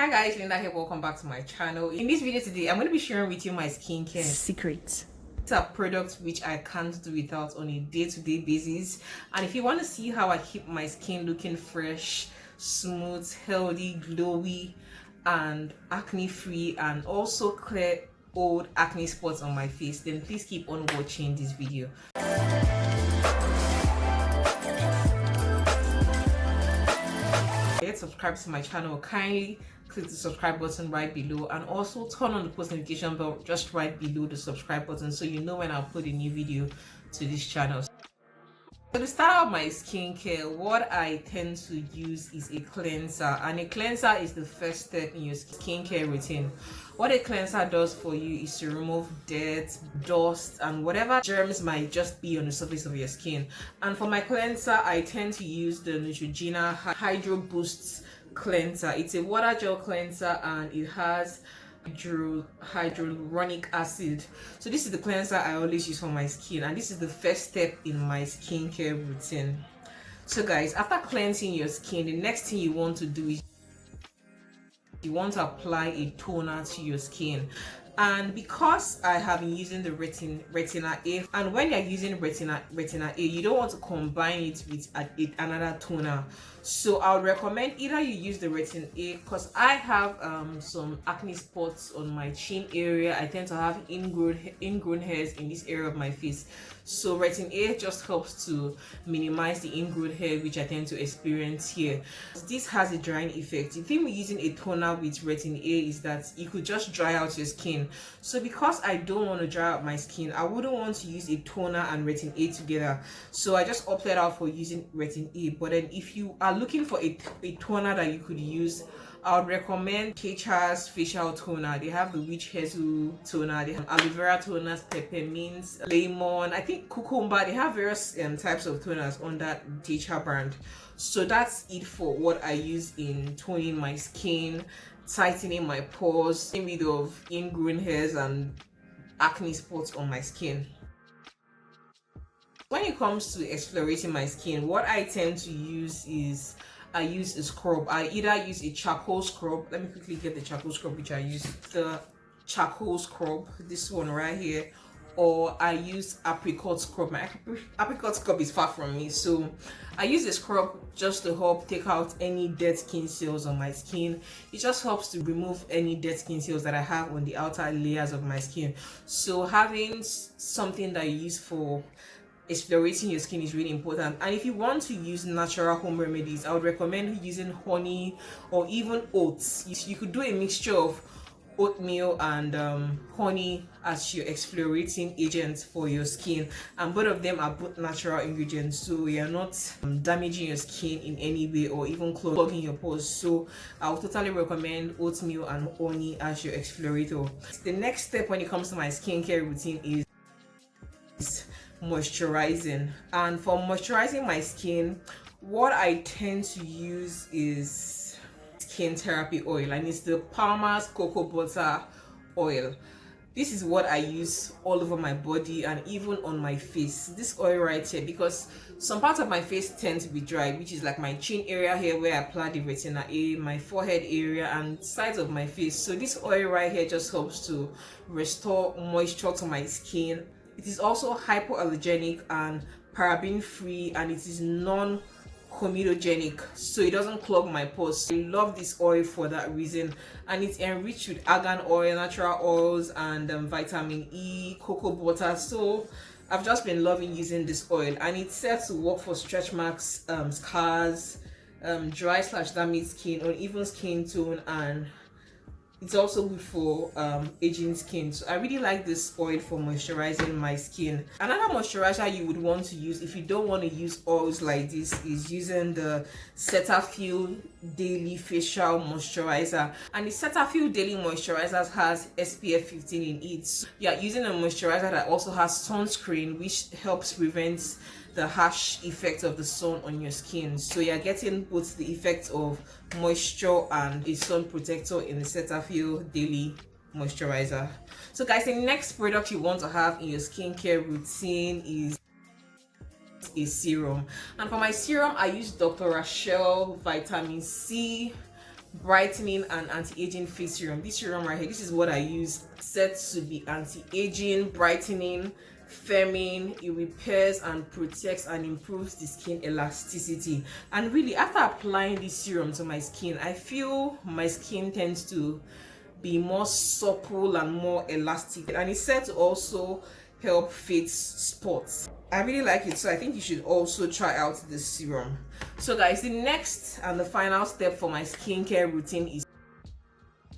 Hi guys, Linda here. Welcome back to my channel. In this video today, I'm going to be sharing with you my skincare secrets. These are products which I can't do without on a day-to-day basis. And if you want to see how I keep my skin looking fresh, smooth, healthy, glowy, and acne free, and also clear old acne spots on my face, then please keep on watching this video. Get subscribed to my channel, kindly click the subscribe button right below, and also turn on the post notification bell just right below the subscribe button so you know when I upload a new video to this channel. So to start out my skincare, what I tend to use is a cleanser, and a cleanser is the first step in your skincare routine. What a cleanser does for you is to remove dirt, dust, and whatever germs might just be on the surface of your skin. And for my cleanser, I tend to use the Neutrogena Hydro Boost cleanser. It's a water gel cleanser and it has hyaluronic acid. So this is the cleanser I always use for my skin, and this is the first step in my skincare routine. So guys, after cleansing your skin, the next thing you want to do is you want to apply a toner to your skin. And because I have been using the retina A, and when you're using retina A, you don't want to combine it with another toner. So I would recommend either you use the retina A, because I have some acne spots on my chin area. I tend to have ingrown hairs in this area of my face. So retin A just helps to minimize the ingrown hair which I tend to experience here. This has a drying effect. The thing with using a toner with retin A is that it could just dry out your skin. So because I don't want to dry out my skin, I wouldn't want to use a toner and retin A together. So I just opted out for using retin A. But then if you are looking for a toner that you could use, I would recommend Kecha's facial toner. They have the witch hazel toner, they have aloe vera toners, peppermint, lemon, I think cucumber. They have various types of toners on that Kecha brand. So that's it for what I use in toning my skin, tightening my pores, getting rid of ingrown hairs and acne spots on my skin. When it comes to exfoliating my skin, what I tend to use is I use a scrub. I either use a charcoal scrub. Let me quickly get the charcoal scrub which I use. The charcoal scrub, this one right here, or I use apricot scrub. My apricot scrub is far from me, so I use a scrub just to help take out any dead skin cells on my skin. It just helps to remove any dead skin cells that I have on the outer layers of my skin. So having something that you use for exfoliating your skin is really important. And if you want to use natural home remedies, I would recommend using honey or even oats. You could do a mixture of oatmeal and honey as your exfoliating agent for your skin, and both of them are both natural ingredients, so you're not damaging your skin in any way or even clogging your pores. So I would totally recommend oatmeal and honey as your exfoliator. The next step when it comes to my skincare routine is moisturizing. And for moisturizing my skin, what I tend to use is skin therapy oil, and it's the Palmer's cocoa butter oil. This is what I use all over my body and even on my face. This oil right here, because some parts of my face tend to be dry, which is like my chin area here where I apply the retina A, my forehead area, and sides of my face. So this oil right here just helps to restore moisture to my skin. It is also hypoallergenic and paraben free, and it is non-comedogenic, so it doesn't clog my pores. I love this oil for that reason, and it's enriched with argan oil, natural oils, and vitamin E, cocoa butter. So I've just been loving using this oil, and it's set to work for stretch marks, scars, dry/damaged skin, uneven skin tone, and it's also good for aging skin. So I really like this oil for moisturizing my skin. Another moisturizer you would want to use if you don't want to use oils like this is using the Cetaphil Daily Facial Moisturizer. And the Cetaphil Daily Moisturizer has SPF 15 in it. So you're using a moisturizer that also has sunscreen, which helps prevent the harsh effect of the sun on your skin. So you're getting both the effect of moisture and a sun protector in the Cetaphil Daily Moisturizer. So guys, the next product you want to have in your skincare routine is a serum. And for my serum, I use Dr. Rachel Vitamin C brightening and anti-aging face serum. This serum right here, this is what I use, said to be anti-aging, brightening, firming. It repairs and protects and improves the skin elasticity. And really, after applying this serum to my skin, I feel my skin tends to be more supple and more elastic, and it's said to also help fade spots. I really like it, so I think you should also try out this serum. So guys, the next and the final step for my skincare routine is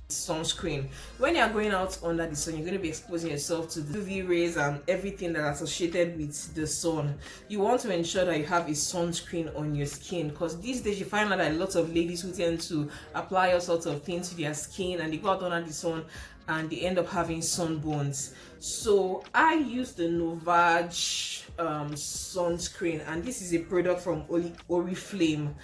sunscreen. When you're going out under the sun, you're going to be exposing yourself to the UV rays and everything that's associated with the sun. You want to ensure that you have a sunscreen on your skin, because these days you find out that a lot of ladies who tend to apply all sorts of things to their skin and they go out under the sun and they end up having sunburns. So I use the Novage sunscreen, and this is a product from Oriflame.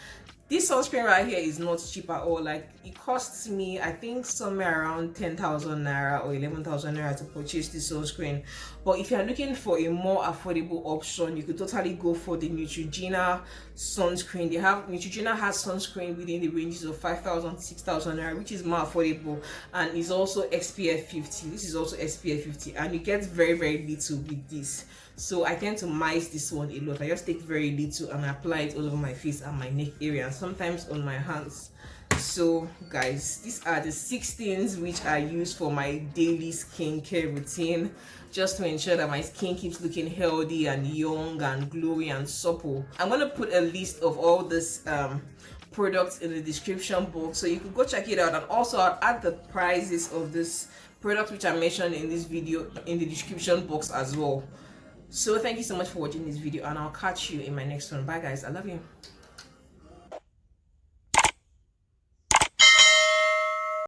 This sunscreen right here is not cheap at all. Like, it costs me, I think, somewhere around 10,000 naira or 11,000 naira to purchase this sunscreen. But if you're looking for a more affordable option, you could totally go for the Neutrogena sunscreen. Neutrogena has sunscreen within the ranges of 5,000 to 6,000 naira, which is more affordable, and is also SPF 50. This is also SPF 50, and you get very, very little with this. So I tend to mice this one a lot. I just take very little and apply it all over my face and my neck area, and sometimes on my hands. So guys, these are the 6 things which I use for my daily skincare routine, just to ensure that my skin keeps looking healthy and young and glowy and supple. I'm gonna put a list of all this products in the description box, so you can go check it out, and also I'll add the prices of this product which I mentioned in this video in the description box as well. So thank you so much for watching this video, and I'll catch you in my next one. Bye guys, I love you.